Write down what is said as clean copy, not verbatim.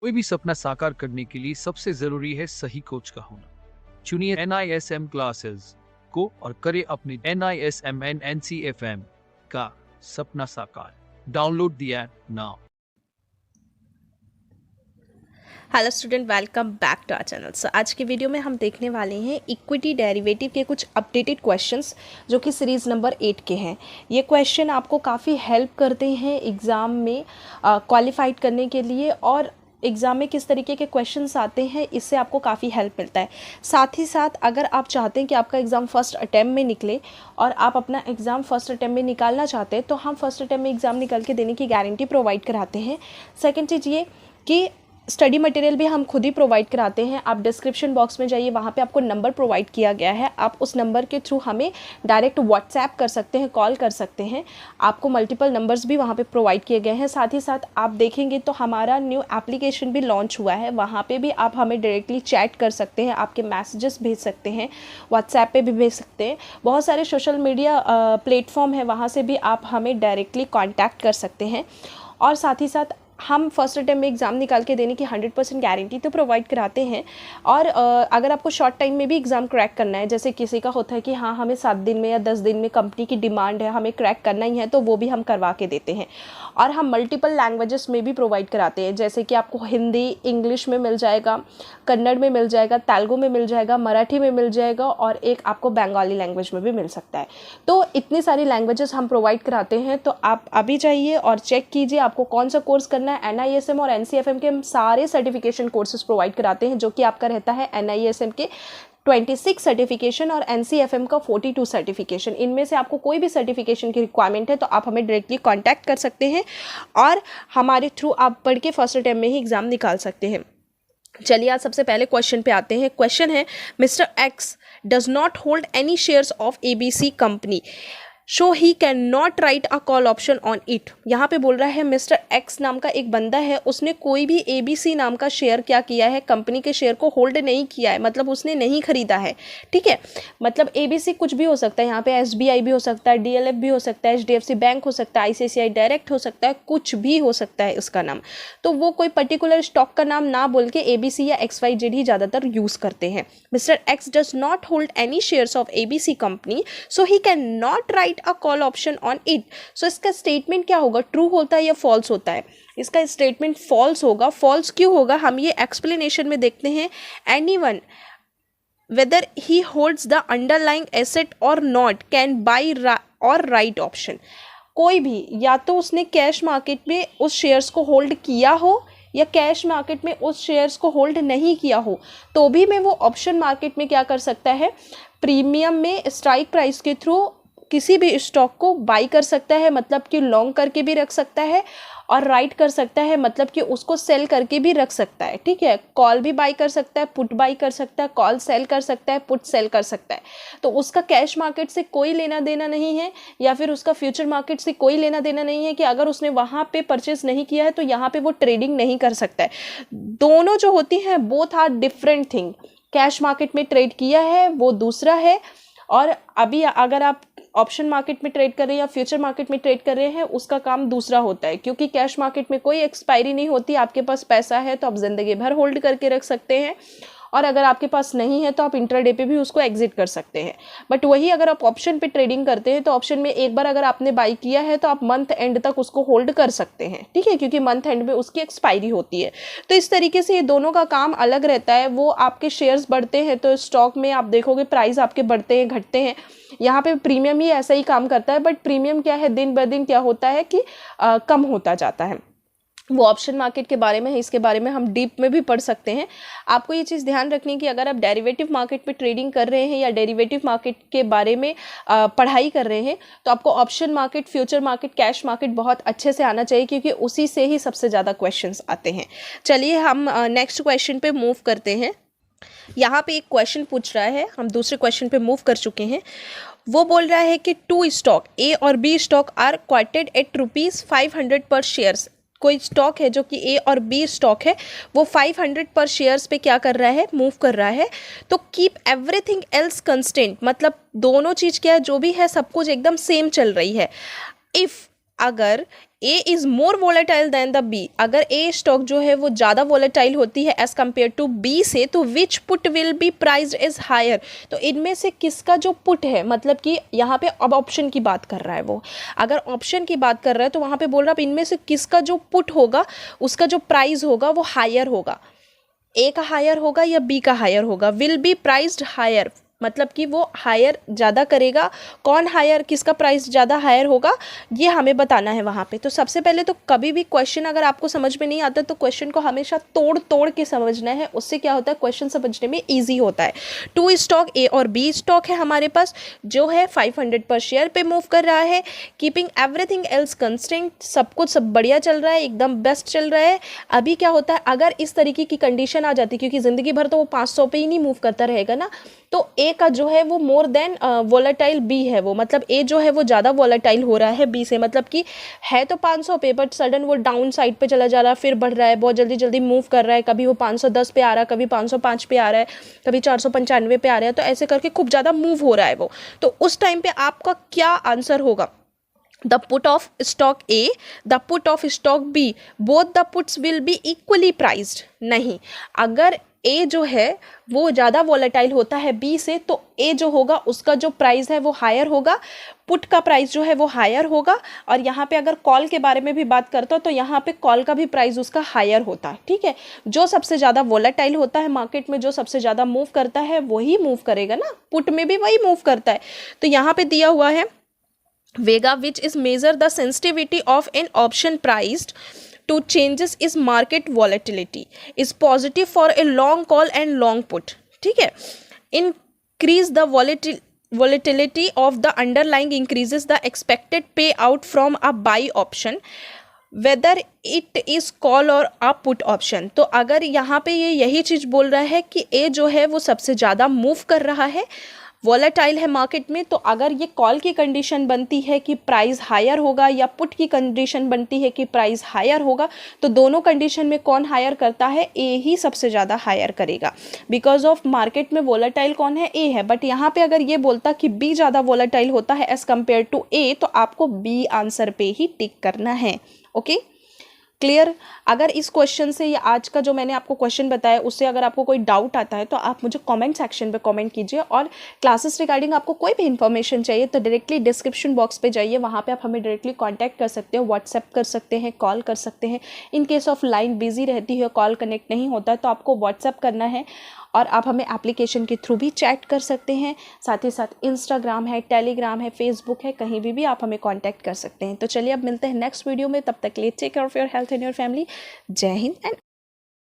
कोई भी सपना साकार करने के लिए सबसे जरूरी है सही कोच का होना। चुनिए NISM क्लासेस को और करें अपने NISM एंड NCFM का सपना साकार। Download the app now. Hello student, welcome back to our channel. So आज की वीडियो में हम देखने वाले हैं इक्विटी डेरिवेटिव के कुछ अपडेटेड क्वेश्चंस जो कि सीरीज़ नंबर 8 के हैं। ये क्वेश्चन आपको काफ़ी हेल्प करते हैं एग्ज़ाम में क्वालिफाइड करने के लिए, और एग्ज़ाम में किस तरीके के क्वेश्चंस आते हैं इससे आपको काफ़ी हेल्प मिलता है। साथ ही साथ अगर आप चाहते हैं कि आपका एग्ज़ाम फर्स्ट अटैम्प्ट में निकले और आप अपना एग्ज़ाम फर्स्ट अटैम्प्ट में निकालना चाहते हैं तो हम फर्स्ट अटैम्प्ट में एग्ज़ाम निकाल के देने की गारंटी प्रोवाइड कराते हैं। सेकेंड चीज़ ये कि स्टडी मटेरियल भी हम खुद ही प्रोवाइड कराते हैं। आप डिस्क्रिप्शन बॉक्स में जाइए, वहाँ पे आपको नंबर प्रोवाइड किया गया है। आप उस नंबर के थ्रू हमें डायरेक्ट व्हाट्सएप कर सकते हैं, कॉल कर सकते हैं। आपको मल्टीपल नंबर्स भी वहाँ पे प्रोवाइड किए गए हैं। साथ ही साथ आप देखेंगे तो हमारा न्यू एप्लीकेशन भी लॉन्च हुआ है, वहाँ पर भी आप हमें डायरेक्टली चैट कर सकते हैं, आपके मैसेजेस भेज सकते हैं, व्हाट्सएप पर भी भेज सकते हैं। बहुत सारे सोशल मीडिया प्लेटफॉर्म है, वहाँ से भी आप हमें डायरेक्टली कॉन्टैक्ट कर सकते हैं। और साथ ही साथ हम फर्स्ट अटैम्प्ट में एग्ज़ाम निकाल के देने की 100% गारंटी तो प्रोवाइड कराते हैं। और अगर आपको शॉर्ट टाइम में भी एग्ज़ाम क्रैक करना है, जैसे किसी का होता है कि हाँ हमें 7 दिन में या 10 दिन में कंपनी की डिमांड है, हमें क्रैक करना ही है, तो वो भी हम करवा के देते हैं। और हम मल्टीपल लैंग्वेजेस में भी प्रोवाइड कराते हैं, जैसे कि आपको हिंदी इंग्लिश में मिल जाएगा, कन्नड़ में मिल जाएगा, तेलुगु में मिल जाएगा, मराठी में मिल जाएगा, और एक आपको बंगाली लैंग्वेज में भी मिल सकता है। तो इतनी सारी लैंग्वेजेस हम प्रोवाइड कराते हैं। तो आप अभी जाइए और चेक कीजिए आपको कौन सा कोर्स करना है। NISM और NCFM के हम सारे सर्टिफिकेशन कोर्सेज प्रोवाइड कराते हैं, जो कि आपका रहता है NISM के 26 सर्टिफिकेशन और NCFM का 42 सर्टिफिकेशन। इनमें से आपको कोई भी सर्टिफिकेशन की रिक्वायरमेंट है तो आप हमें डायरेक्टली कांटेक्ट कर सकते हैं और हमारे थ्रू आप पढ़ के फर्स्ट अटैम्प्ट में ही एग्ज़ाम निकाल सकते हैं। चलिए आज सबसे पहले क्वेश्चन पे आते हैं। क्वेश्चन है, mister X does not hold any shares of ABC company, so he can not write a call option on it. यहाँ पे बोल रहा है मिस्टर एक्स नाम का एक बंदा है, उसने कोई भी ABC नाम का शेयर क्या किया है, कंपनी के शेयर को होल्ड नहीं किया है, मतलब उसने नहीं खरीदा है। ठीक है, मतलब ABC कुछ भी हो सकता है, यहाँ पे SBI भी हो सकता है, DLF भी हो सकता है, HDFC बैंक हो सकता है, ICICI डायरेक्ट हो सकता है, कुछ भी हो सकता है उसका नाम। तो वो कोई पर्टिकुलर स्टॉक का नाम ना बोल के ABC या XYZ ही ज़्यादातर यूज़ करते हैं। Mister X does not hold any shares of ABC company, so he can not write a call option on it. So इसका स्टेटमेंट क्या होगा, ट्रू होता है या फॉल्स होता है? इसका स्टेटमेंट फॉल्स होगा। फॉल्स क्यों होगा, हम ये एक्सप्लेनेशन में देखते हैं। Anyone whether he holds the underlying asset or not can buy or write option। कोई भी, या तो उसने कैश मार्केट में उस शेयर्स को होल्ड किया हो या कैश मार्केट में उस शेयर्स को होल्ड नहीं किया हो, तो भी मैं वो ऑप्शन मार्केट में क्या कर सकता है, प्रीमियम में स्ट्राइक प्राइस के थ्रू किसी भी स्टॉक को बाई कर सकता है, मतलब कि लॉन्ग करके भी रख सकता है, और राइट कर सकता है, मतलब कि उसको सेल करके भी रख सकता है। ठीक है, कॉल भी बाई कर सकता है, पुट बाई कर सकता है, कॉल सेल कर सकता है, पुट सेल कर सकता है। तो उसका कैश मार्केट से कोई लेना देना नहीं है, या फिर उसका फ्यूचर मार्केट से कोई लेना देना नहीं है कि अगर उसने वहाँ पे परचेज नहीं किया है तो यहाँ पे वो ट्रेडिंग नहीं कर सकता है। दोनों जो होती हैं both are different thing. Cash market में ट्रेड किया है वो दूसरा है, और अभी अगर आप ऑप्शन मार्केट में ट्रेड कर रहे हैं या फ्यूचर मार्केट में ट्रेड कर रहे हैं उसका काम दूसरा होता है, क्योंकि कैश मार्केट में कोई एक्सपायरी नहीं होती। आपके पास पैसा है तो आप ज़िंदगी भर होल्ड करके रख सकते हैं, और अगर आपके पास नहीं है तो आप इंट्राडे पे भी उसको एग्जिट कर सकते हैं। बट वही अगर आप ऑप्शन पे ट्रेडिंग करते हैं तो ऑप्शन में एक बार अगर आपने बाई किया है तो आप मंथ एंड तक उसको होल्ड कर सकते हैं। ठीक है, क्योंकि मंथ एंड में उसकी एक्सपायरी होती है। तो इस तरीके से ये दोनों का काम अलग रहता है। वो आपके शेयर्स बढ़ते हैं तो स्टॉक में आप देखोगे प्राइस आपके बढ़ते हैं घटते हैं। यहाँ पे प्रीमियम ही ऐसा ही काम करता है, बट प्रीमियम क्या है, दिन ब दिन क्या होता है कि कम होता जाता है। वो ऑप्शन मार्केट के बारे में है, इसके बारे में हम डीप में भी पढ़ सकते हैं। आपको ये चीज़ ध्यान रखनी कि अगर आप डेरिवेटिव मार्केट में ट्रेडिंग कर रहे हैं या डेरिवेटिव मार्केट के बारे में पढ़ाई कर रहे हैं तो आपको option market, future market, cash market बहुत अच्छे से आना चाहिए, क्योंकि उसी से ही सबसे ज़्यादा क्वेश्चंस आते हैं। चलिए हम नेक्स्ट क्वेश्चन पे मूव करते हैं। यहाँ पे एक क्वेश्चन पूछ रहा है, हम दूसरे क्वेश्चन पे मूव कर चुके हैं। वो बोल रहा है कि 2 स्टॉक A और B stock are quoted eight ₹500 पर शेयर्स। कोई स्टॉक है जो कि A और B स्टॉक है, वो 500 पर शेयर्स पे क्या कर रहा है, मूव कर रहा है। तो कीप एवरीथिंग एल्स कंस्टेंट, मतलब दोनों चीज़ क्या है, जो भी है सब कुछ एकदम सेम चल रही है। इफ़ अगर A is more volatile than the B, अगर ए स्टॉक जो है वो ज़्यादा वोलेटाइल होती है एज़ कम्पेयर टू बी से, तो which put will be priced as higher, तो इनमें से किसका जो पुट है, मतलब कि यहाँ पे अब ऑप्शन की बात कर रहा है वो, अगर ऑप्शन की बात कर रहा है तो वहाँ पे बोल रहा है इनमें से किसका जो पुट होगा उसका जो प्राइस होगा वो हायर होगा, ए का हायर होगा या बी का हायर होगा। विल बी प्राइज्ड हायर मतलब कि वो हायर ज़्यादा करेगा, कौन हायर, किसका प्राइस ज़्यादा हायर होगा, ये हमें बताना है वहाँ पे। तो सबसे पहले तो कभी भी क्वेश्चन अगर आपको समझ में नहीं आता तो क्वेश्चन को हमेशा तोड़ तोड़ के समझना है, उससे क्या होता है क्वेश्चन समझने में ईजी होता है। 2 स्टॉक ए और बी स्टॉक है हमारे पास, जो है 500 पर शेयर पे मूव कर रहा है, कीपिंग एवरीथिंग एल्स कंस्टेंट, सब कुछ सब बढ़िया चल रहा है, एकदम बेस्ट चल रहा है। अभी क्या होता है अगर इस तरीके की कंडीशन आ जाती, क्योंकि ज़िंदगी भर तो वो 500 पे ही नहीं मूव करता रहेगा ना, तो ए का जो है वो मोर देन वोलेटाइल बी है, वो मतलब ए जो है वो ज़्यादा वोलेटाइल हो रहा है बी से, मतलब कि है तो 500 पे बट सडन वो डाउन साइड पे चला जा रहा है, फिर बढ़ रहा है, बहुत जल्दी जल्दी मूव कर रहा है, कभी वो 510 पे आ रहा है, कभी 505 पे आ रहा है, कभी 495 पे आ रहा है, तो ऐसे करके खूब ज़्यादा मूव हो रहा है वो। तो उस टाइम पे आपका क्या आंसर होगा? The put of stock A, the put of stock B, both the puts will be equally priced. नहीं, अगर ए जो है वो ज़्यादा वॉलेटाइल होता है बी से, तो ए जो होगा उसका जो प्राइस है वो हायर होगा, पुट का प्राइस जो है वो हायर होगा। और यहाँ पे अगर कॉल के बारे में भी बात करता हूँ तो यहाँ पे कॉल का भी प्राइस उसका हायर होता है, ठीक है। जो सबसे ज़्यादा वॉलेटाइल होता है मार्केट में, जो सबसे ज़्यादा मूव करता है वही मूव करेगा ना, पुट में भी वही मूव करता है। तो यहाँ पे दिया हुआ है Vega, which is measure the sensitivity of an option priced to changes is market volatility, is positive for a long call and long put, ठीक है। Increase the volatility of the underlying increases the expected payout from a buy option whether it is call और a put option। तो अगर यहाँ पे ये यही चीज़ बोल रहा है कि ए जो है वो सबसे ज़्यादा मूव कर रहा है, वॉलेटाइल है मार्केट में, तो अगर ये कॉल की कंडीशन बनती है कि प्राइस हायर होगा या पुट की कंडीशन बनती है कि प्राइस हायर होगा, तो दोनों कंडीशन में कौन हायर करता है? ए ही सबसे ज़्यादा हायर करेगा, बिकॉज ऑफ मार्केट में वॉलेटाइल कौन है? ए है। बट यहाँ पे अगर ये बोलता कि बी ज़्यादा वॉलेटाइल होता है एज़ कम्पेयर टू ए, तो आपको बी आंसर पे ही टिक करना है। Okay, clear? अगर इस क्वेश्चन से या आज का जो मैंने आपको क्वेश्चन बताया उससे अगर आपको कोई डाउट आता है तो आप मुझे कमेंट सेक्शन पे कमेंट कीजिए, और क्लासेस रिगार्डिंग आपको कोई भी इन्फॉर्मेशन चाहिए तो डायरेक्टली डिस्क्रिप्शन बॉक्स पे जाइए, वहाँ पे आप हमें डायरेक्टली कांटेक्ट कर सकते हो, व्हाट्सएप कर सकते हैं, कॉल कर सकते हैं। In case of line busy रहती है, कॉल कनेक्ट नहीं होता है, तो आपको व्हाट्सएप करना है, और आप हमें एप्लीकेशन के थ्रू भी चैट कर सकते हैं। साथ ही साथ इंस्टाग्राम है, टेलीग्राम है, फेसबुक है, कहीं भी आप हमें कांटेक्ट कर सकते हैं। तो चलिए अब मिलते हैं नेक्स्ट वीडियो में, तब तक के लिए take care of your health and your family. Jai Hind and